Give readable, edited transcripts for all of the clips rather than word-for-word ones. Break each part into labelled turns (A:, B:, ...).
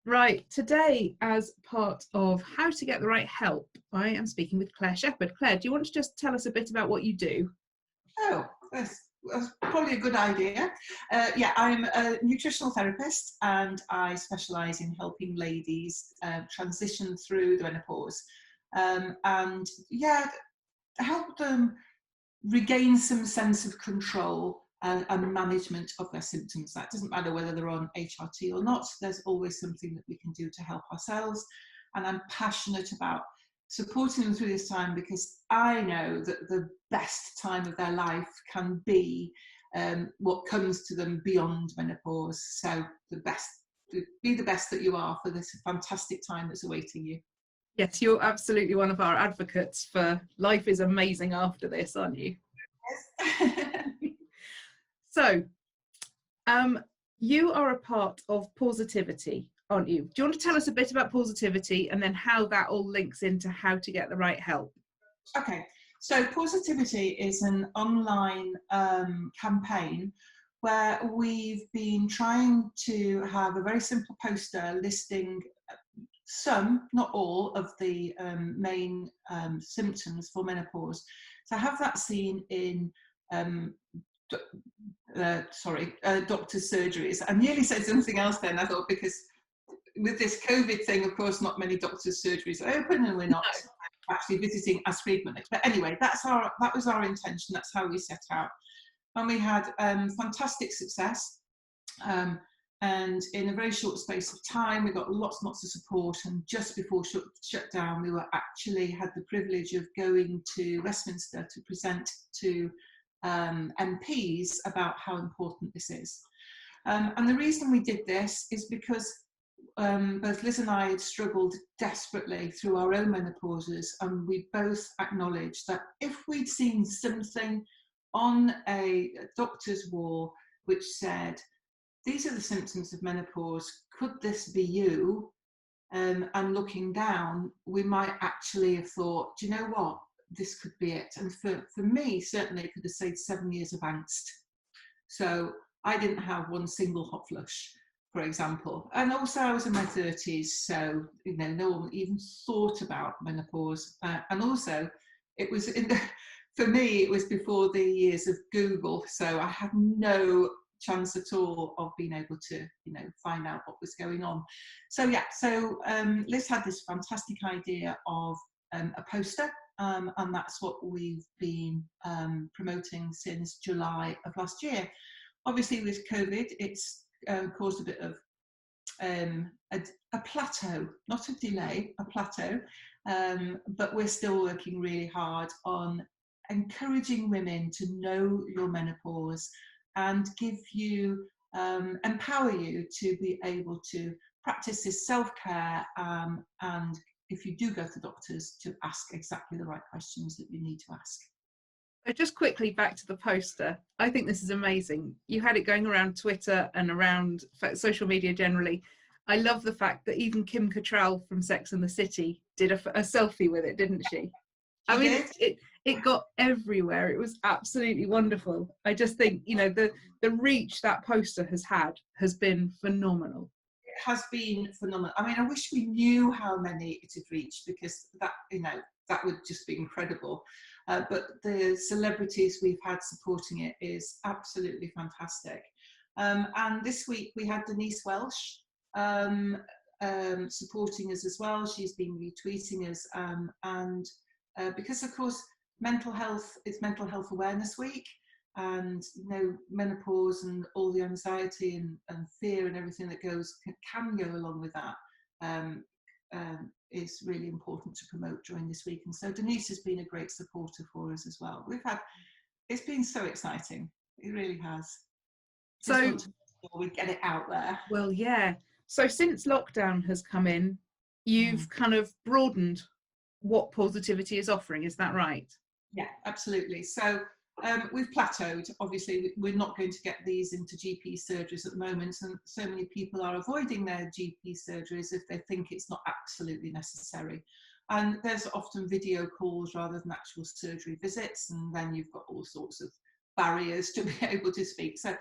A: Right, today, as part of How to Get the Right Help, I am speaking with Clare Shepherd. Clare, do you want to just tell us a bit about what you do?
B: Oh, that's probably a good idea. Yeah, I'm a nutritional therapist and I specialise in helping ladies transition through the menopause and yeah, help them regain some sense of control and management of their symptoms. That doesn't matter whether they're on HRT or not, there's always something that we can do to help ourselves. And I'm passionate about supporting them through this time because I know that the best time of their life can be what comes to them beyond menopause. So be the best that you are for this fantastic time that's awaiting you.
A: Yes, you're absolutely one of our advocates for life is amazing after this, aren't you?
B: Yes.
A: So, you are a part of pausitivity, aren't you? Do you want to tell us a bit about pausitivity and then how that all links into how to get the right help?
B: Okay, so pausitivity is an online campaign where we've been trying to have a very simple poster listing some, not all, of the main symptoms for menopause. So have that seen in doctor's surgeries. I nearly said something else then, I thought, because with this COVID thing, of course, not many doctor's surgeries are open and we're not actually visiting as frequently. But anyway, that was our intention. That's how we set out. And we had fantastic success. And in a very short space of time, we got lots and lots of support. And just before shutdown, we had the privilege of going to Westminster to present to MPs about how important this is. And the reason we did this is because both Liz and I had struggled desperately through our own menopauses, and we both acknowledged that if we'd seen something on a doctor's wall which said, these are the symptoms of menopause, could this be you? And looking down, we might actually have thought, do you know what, this could be it. And for me, certainly it could have saved 7 years of angst. So I didn't have one single hot flush, for example. And also I was in my 30s, so no one even thought about menopause. And also it was for me, it was before the years of Google, so I had no chance at all of being able to find out what was going on. So yeah, Liz had this fantastic idea of a poster, and that's what we've been promoting since July of last year. Obviously with COVID, it's caused a bit of a plateau, not a delay, a plateau, but we're still working really hard on encouraging women to know your menopause and give you, empower you to be able to practice this self-care, and if you do go to doctors, to ask exactly the right questions that you need to ask.
A: So just quickly back to the poster. I think this is amazing. You had it going around Twitter and around social media generally. I love the fact that even Kim Cattrall from Sex and the City did a selfie with it, didn't she? I mean, it got everywhere. It was absolutely wonderful. I just think, the reach that poster has been phenomenal.
B: It has been phenomenal. I mean, I wish we knew how many it had reached, because that would just be incredible. But the celebrities we've had supporting it is absolutely fantastic. And this week we had Denise Welsh supporting us as well. She's been retweeting us, because of course it's Mental Health Awareness Week, and menopause and all the anxiety and fear and everything that can go along with that is really important to promote during this week. And so Denise has been a great supporter for us as well. It's been so exciting. It really has. Just want to make sure we get it out there.
A: Well, yeah. So since lockdown has come in, you've kind of broadened what pausitivity is offering. Is that right?
B: Yeah, absolutely. So we've plateaued. Obviously, we're not going to get these into GP surgeries at the moment, and so many people are avoiding their GP surgeries if they think it's not absolutely necessary. And there's often video calls rather than actual surgery visits, and then you've got all sorts of barriers to be able to speak. So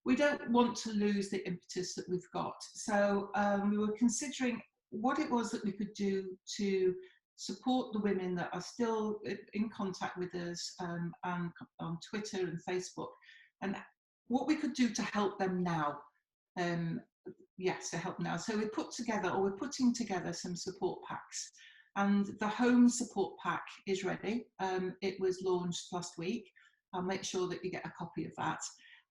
B: we don't want to lose the impetus that we've got. So we were considering what it was that we could do to support the women that are still in contact with us and on Twitter and Facebook, and what we could do to help them now. Yes, to help now. So we're putting together some support packs, and the home support pack is ready. It was launched last week. I'll make sure that you get a copy of that.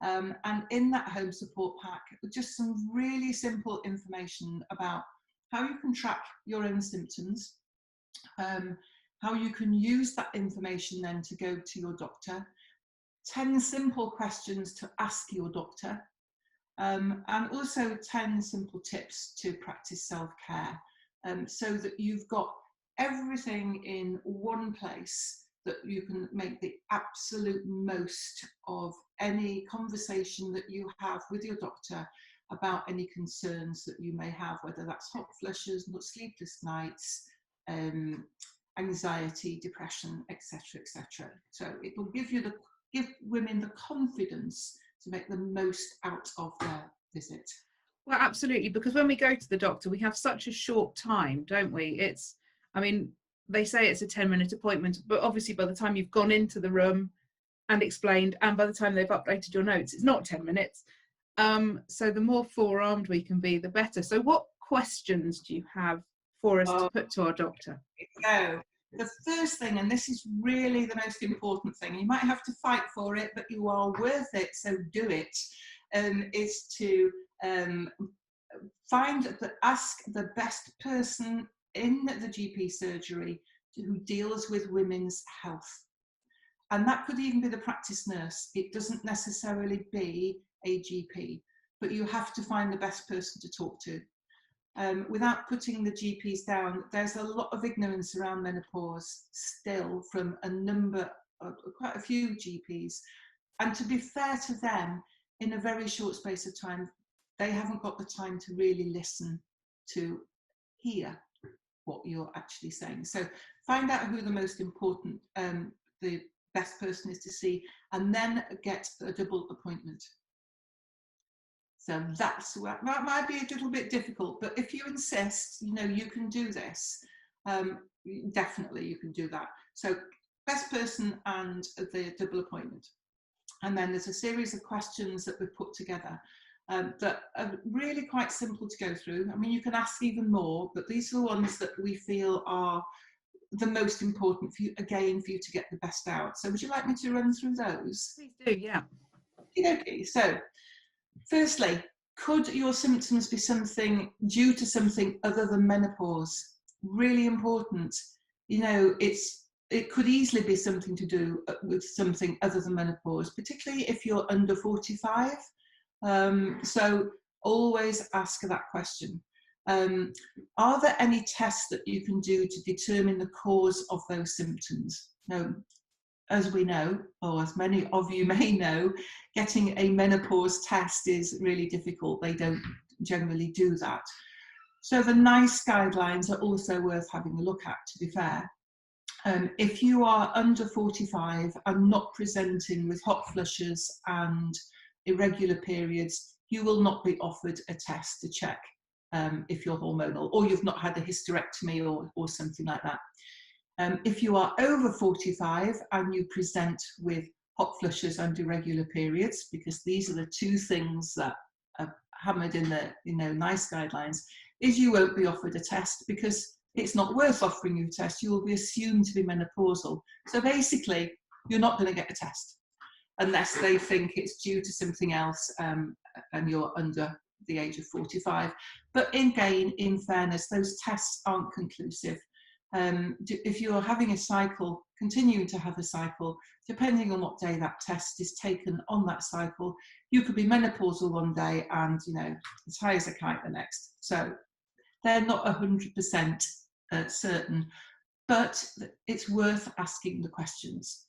B: And in that home support pack, just some really simple information about how you can track your own symptoms, how you can use that information then to go to your doctor, 10 simple questions to ask your doctor, and also 10 simple tips to practice self-care, so that you've got everything in one place, that you can make the absolute most of any conversation that you have with your doctor about any concerns that you may have, whether that's hot flushes, sleepless nights, anxiety, depression, etc., etc. So it will give women the confidence to make the most out of their visit.
A: Well, absolutely, because when we go to the doctor, we have such a short time, don't we? They say it's a 10-minute appointment, but obviously by the time you've gone into the room and explained, and by the time they've updated your notes, it's not 10 minutes. So the more forearmed we can be, the better. So what questions do you have for us to put to our doctor?
B: So the first thing, and this is really the most important thing, you might have to fight for it, but you are worth it, so do it, is to ask the best person in the GP surgery who deals with women's health. And that could even be the practice nurse. It doesn't necessarily be a GP, but you have to find the best person to talk to. Without putting the GPs down, there's a lot of ignorance around menopause still from quite a few GPs. And to be fair to them, in a very short space of time, they haven't got the time to really listen to hear what you're actually saying. So find out who the most important, the best person is to see, and then get a double appointment. So that might be a little bit difficult, but if you insist, you can do this. Definitely you can do that. So best person and the double appointment. And then there's a series of questions that we've put together that are really quite simple to go through. I mean, you can ask even more, but these are the ones that we feel are the most important for you, again, for you to get the best out. So would you like me to run through those?
A: Please do, yeah.
B: Okay, so firstly, could your symptoms be due to something other than menopause? Really important. It could easily be something to do with something other than menopause, particularly if you're under 45. So always ask that question. Are there any tests that you can do to determine the cause of those symptoms? No. As we know, or as many of you may know, getting a menopause test is really difficult. They don't generally do that. So the NICE guidelines are also worth having a look at, to be fair. If you are under 45 and not presenting with hot flushes and irregular periods, you will not be offered a test to check if you're hormonal, or you've not had a hysterectomy or something like that. If you are over 45 and you present with hot flushes and irregular periods, because these are the two things that are hammered in the NICE guidelines, is you won't be offered a test because it's not worth offering you a test. You will be assumed to be menopausal. So basically, you're not going to get a test unless they think it's due to something else and you're under the age of 45. But again, in fairness, those tests aren't conclusive. If you're having a cycle, continuing to have a cycle, depending on what day that test is taken on that cycle, you could be menopausal one day and, as high as a kite the next. So they're not 100% certain, but it's worth asking the questions.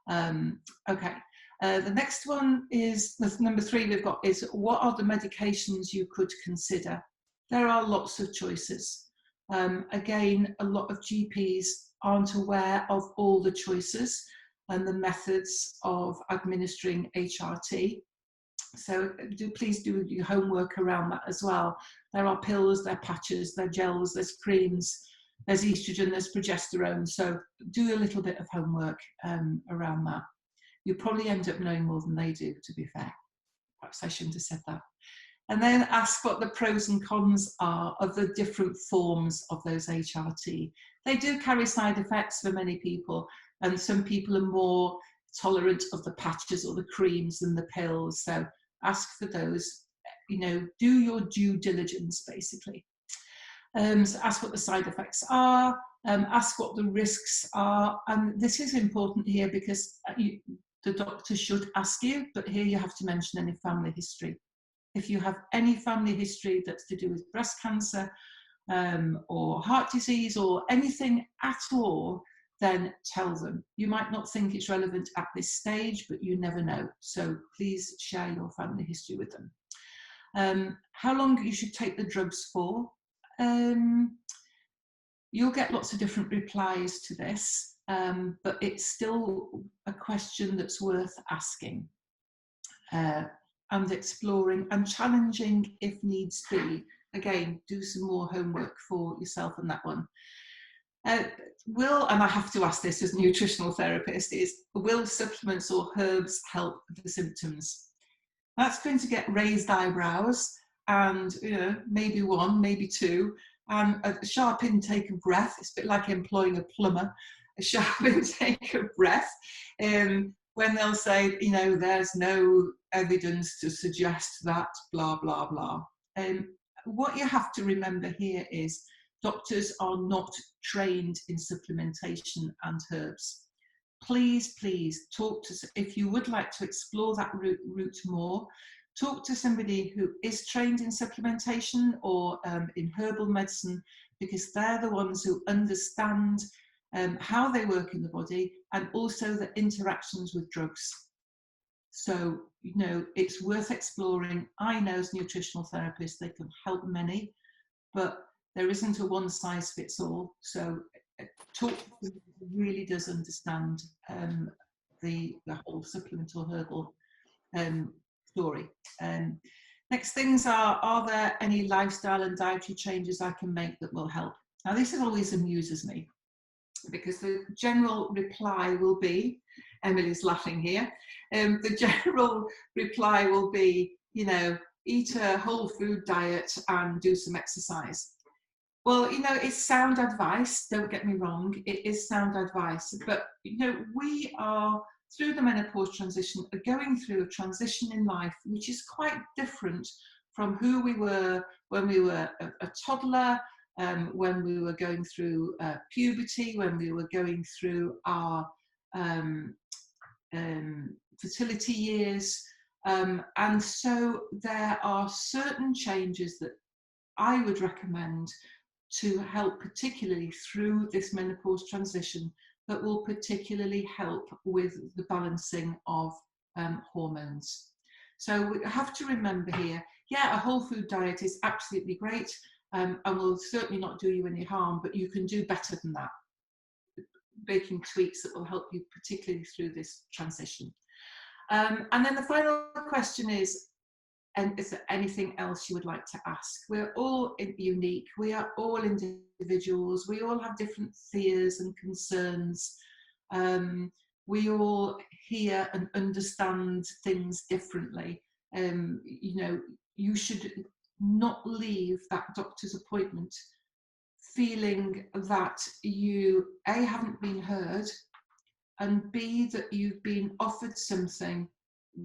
B: Okay. The next one is, number 3 we've got is, what are the medications you could consider? There are lots of choices. Again, a lot of GPs aren't aware of all the choices and the methods of administering HRT. So please do your homework around that as well. There are pills, there are patches, there are gels, there's creams, there's estrogen, there's progesterone. So do a little bit of homework around that. You'll probably end up knowing more than they do, to be fair. Perhaps I shouldn't have said that. And then ask what the pros and cons are of the different forms of those HRT. They do carry side effects for many people, and some people are more tolerant of the patches or the creams than the pills. So ask for those, you know, do your due diligence basically. So ask what the side effects are, ask what the risks are. And this is important here because the doctor should ask you, but here you have to mention any family history. If you have any family history that's to do with breast cancer or heart disease or anything at all, then tell them. You might not think it's relevant at this stage, but you never know. So please share your family history with them. How long you should take the drugs for? You'll get lots of different replies to this, but it's still a question that's worth asking. And exploring and challenging if needs be. Again, do some more homework for yourself on that one. And I have to ask this as a nutritional therapist, will supplements or herbs help the symptoms? That's going to get raised eyebrows and, you know, maybe one, maybe two, and a sharp intake of breath. It's a bit like employing a plumber, a sharp intake of breath. When they'll say, you know, there's no evidence to suggest that, blah, blah, blah. What you have to remember here is doctors are not trained in supplementation and herbs. Please, please talk to, if you would like to explore that route more, talk to somebody who is trained in supplementation or in herbal medicine, because they're the ones who understand how they work in the body and also the interactions with drugs. So, you know, it's worth exploring. I know as nutritional therapists, they can help many, but there isn't a one size fits all. So talk to somebody who really does understand the whole supplement or herbal story. Next things are there any lifestyle and dietary changes I can make that will help? Now, this always amuses me, because the general reply will be, Emily's laughing here, the general reply will be, you know, eat a whole food diet and do some exercise. Well, you know, it's sound advice, don't get me wrong, it is sound advice, but, you know, we are, through the menopause transition, are going through a transition in life which is quite different from who we were when we were a toddler, when we were going through puberty, when we were going through our fertility years. And so there are certain changes that I would recommend to help, particularly through this menopause transition, that will particularly help with the balancing of hormones. So we have to remember here, yeah, a whole food diet is absolutely great, and will certainly not do you any harm, but you can do better than that, making tweaks that will help you particularly through this transition. And then the final question is there anything else you would like to ask? We're all unique, we are all individuals, we all have different fears and concerns. We all hear and understand things differently. You know, you should not leave that doctor's appointment feeling that you A, haven't been heard, and B, that you've been offered something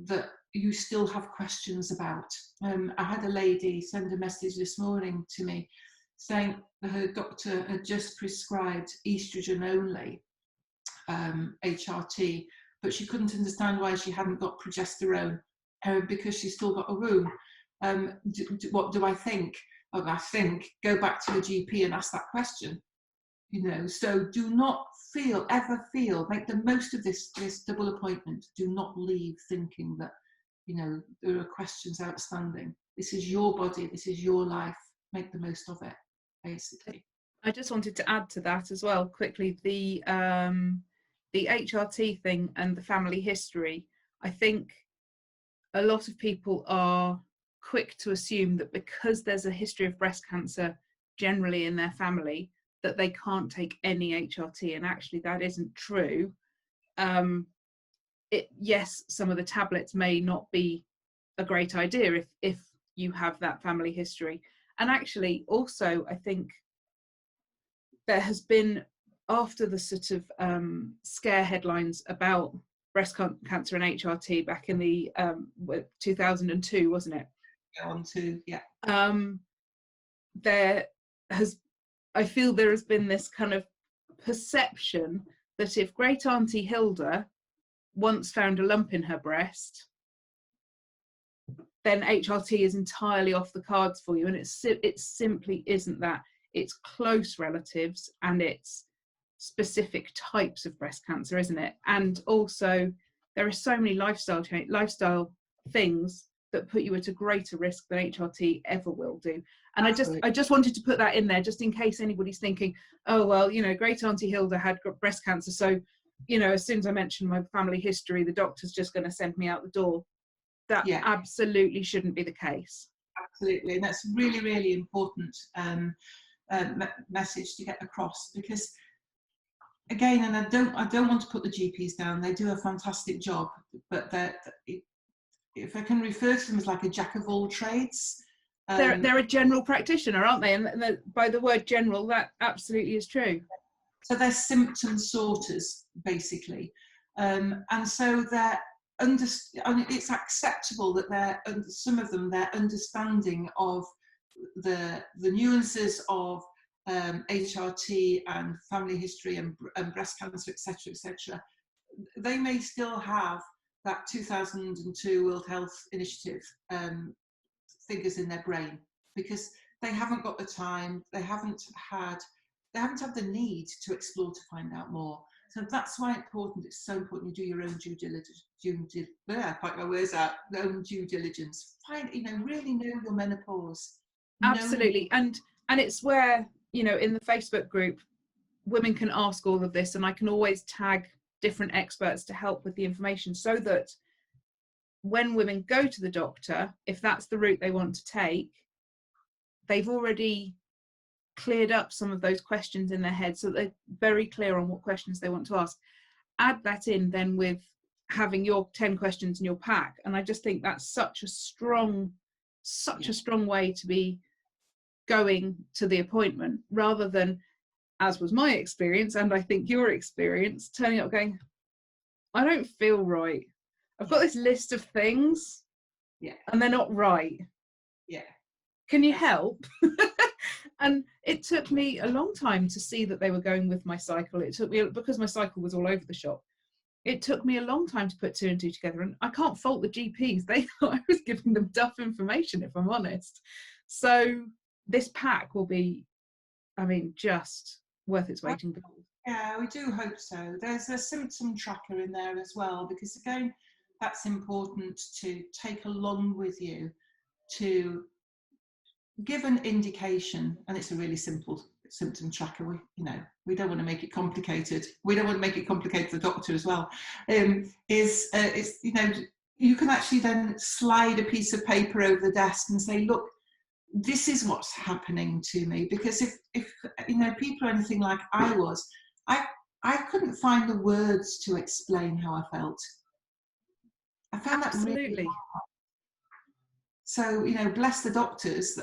B: that you still have questions about. I had a lady send a message this morning to me saying her doctor had just prescribed estrogen only, HRT, but she couldn't understand why she hadn't got progesterone because she's still got a womb. What do I think? Oh, I think go back to the GP and ask that question. You know, so do not ever feel, make the most of this double appointment. Do not leave thinking that, you know, there are questions outstanding. This is your body, this is your life. Make the most of it, basically.
A: I just wanted to add to that as well quickly, the HRT thing and the family history. I think a lot of people are quick to assume that because there's a history of breast cancer generally in their family, that they can't take any HRT, and actually that isn't true. Yes, some of the tablets may not be a great idea if you have that family history. And actually also, I think there has been, after the sort of scare headlines about breast cancer and HRT back in the 2002, wasn't it?
B: On to, yeah.
A: There has, I feel there has been this kind of perception that if Great Auntie Hilda once found a lump in her breast, then HRT is entirely off the cards for you. And it simply isn't that. It's close relatives and it's specific types of breast cancer, isn't it? And also there are so many lifestyle things that put you at a greater risk than HRT ever will do. And I just wanted to put that in there, just in case anybody's thinking, oh, well, you know, Great Auntie Hilda had breast cancer, so, you know, as soon as I mention my family history, the doctor's just going to send me out the door. That absolutely shouldn't be the case.
B: Absolutely, and that's really, really important message to get across, because again, and I don't want to put the GPs down, they do a fantastic job, but if I can refer to them as like a jack of all trades.
A: They're a general practitioner, aren't they? And by the word general, that absolutely is true.
B: So they're symptom sorters, basically. And so it's acceptable that some of them, their understanding of the nuances of HRT and family history and breast cancer, etc., they may still have that 2002 World Health Initiative figures in their brain, because they haven't got the time, they haven't had the need to explore, to find out more. So that's why it's so important you do your own due diligence. I can't get my words out. Own due diligence. Really know your menopause.
A: Absolutely, and it's where, you know, in the Facebook group, women can ask all of this, and I can always tag different experts to help with the information, so that when women go to the doctor, if that's the route they want to take, they've already cleared up some of those questions in their head, so they're very clear on what questions they want to ask. Add that in then with having your 10 questions in your pack, and I just think that's such a strong way to be going to the appointment, rather than, as was my experience, and I think your experience, turning up going, I don't feel right. I've got this list of things, and they're not right. Can you help? And it took me a long time to see that they were going with my cycle. It took me, because my cycle was all over the shop, it took me a long time to put two and two together. And I can't fault the GPs. They thought I was giving them duff information, if I'm honest. So this pack will be, I mean, just worth its weight in gold.
B: Yeah, we do hope so. There's a symptom tracker in there as well, because again, that's important to take along with you to give an indication. And it's a really simple symptom tracker. We don't want to make it complicated. We don't want to make it complicated for the doctor as well. You can actually then slide a piece of paper over the desk and say, look, this is what's happening to me. Because if people are anything like I was, I couldn't find the words to explain how I felt. I found that really hard. So, bless the doctors,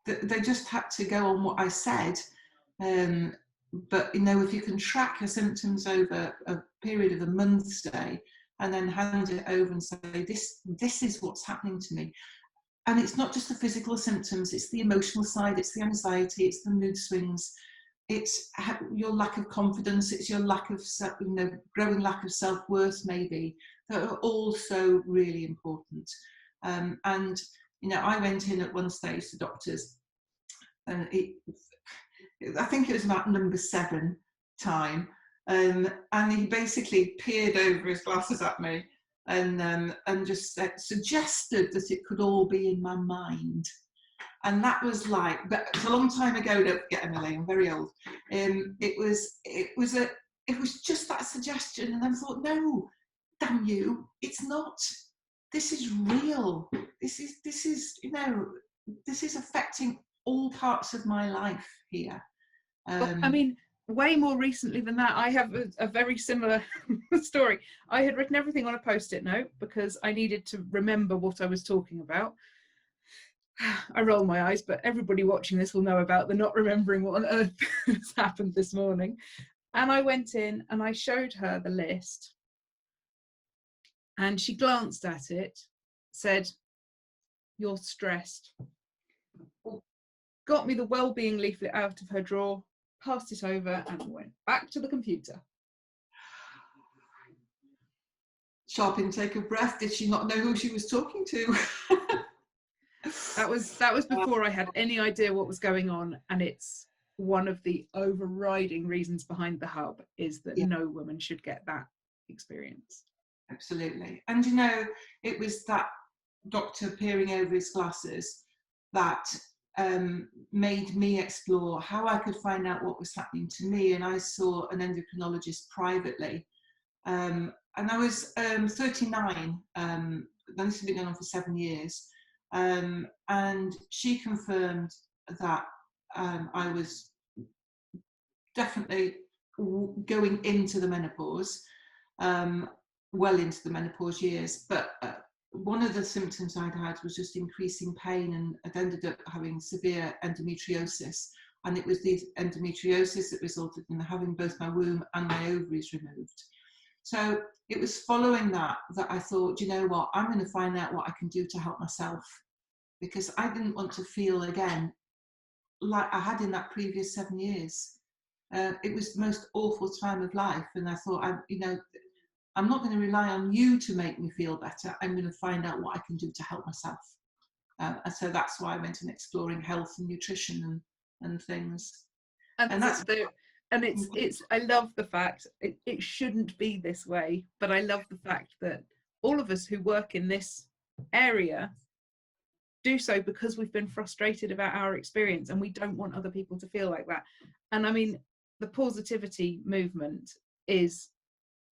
B: they just had to go on what I said. But, if you can track your symptoms over a period of a month, say, and then hand it over and say, this is what's happening to me. And it's not just the physical symptoms, it's the emotional side, it's the anxiety, it's the mood swings, it's your lack of confidence, it's your lack of, growing lack of self-worth, maybe, that are also really important. And I went in at one stage to doctors, and I think it was about number 7 time, and he basically peered over his glasses at me and just suggested that it could all be in my mind. And that was like, but it was a long time ago, don't forget, Emily, I'm very old. It was just that suggestion, and I thought, no, damn you, it's not. this is real. This is, you know, this is affecting all parts of my life here.
A: Well, I mean, way more recently than that, I have a very similar story. I had written everything on a post-it note because I needed to remember what I was talking about. I roll my eyes, but everybody watching this will know about the not remembering what on earth has happened this morning. And I went in and I showed her the list, and she glanced at it, said, "You're stressed." Got me the well-being leaflet out of her drawer, passed it over, and went back to the computer.
B: Sharp intake of breath. Did she not know who she was talking to?
A: That was before I had any idea what was going on, and it's one of the overriding reasons behind the hub is that
B: Yeah.
A: no woman should get that experience.
B: Absolutely. And you know, it was that doctor peering over his glasses that made me explore how I could find out what was happening to me. And I saw an endocrinologist privately. And I was 39, then this has been going on for 7 years. And she confirmed that I was definitely going into the menopause, well into the menopause years. But one of the symptoms I'd had was just increasing pain, and I'd ended up having severe endometriosis. And it was the endometriosis that resulted in having both my womb and my ovaries removed. So it was following that I thought, you know what, I'm going to find out what I can do to help myself, because I didn't want to feel again like I had in that previous 7 years. It was the most awful time of life, and I thought, I'm not going to rely on you to make me feel better. I'm going to find out what I can do to help myself. And so that's why I went in exploring health and nutrition and things.
A: And that's it's I love the fact it shouldn't be this way, but I love the fact that all of us who work in this area do so because we've been frustrated about our experience, and we don't want other people to feel like that. And I mean, the pausitivity movement is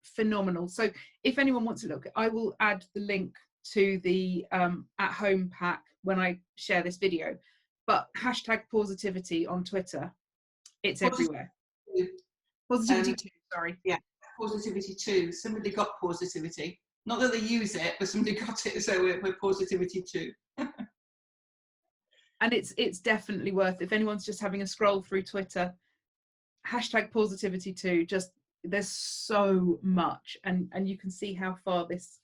A: phenomenal. So if anyone wants to look, I will add the link to the at home pack when I share this video. But #pausitivity on Twitter, it's everywhere. Positivity 2, sorry.
B: Yeah, Pausitivity 2. Somebody got Pausitivity. Not that they use it, but somebody got it, so we're Pausitivity 2.
A: And it's definitely worth it. If anyone's just having a scroll through Twitter, #Pausitivity 2, just there's so much, and you can see how far this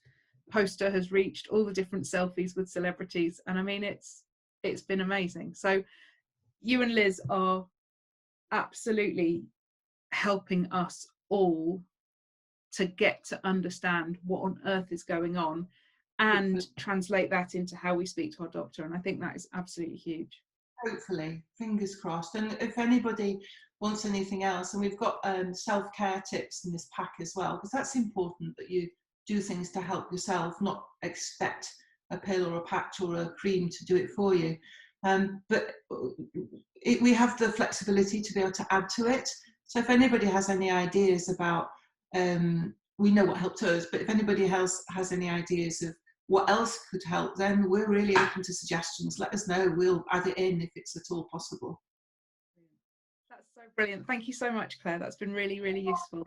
A: poster has reached, all the different selfies with celebrities, and I mean it's been amazing. So you and Liz are absolutely helping us all to get to understand what on earth is going on and translate that into how we speak to our doctor, and I think that is absolutely huge.
B: Hopefully, fingers crossed. And if anybody wants anything else, and we've got self-care tips in this pack as well, because that's important that you do things to help yourself, not expect a pill or a patch or a cream to do it for you. But we have the flexibility to be able to add to it. So if anybody has any ideas about, we know what helped us, but if anybody else has any ideas of what else could help, then we're really open to suggestions. Let us know. We'll add it in if it's at all possible.
A: That's so brilliant. Thank you so much, Claire. That's been really, really useful.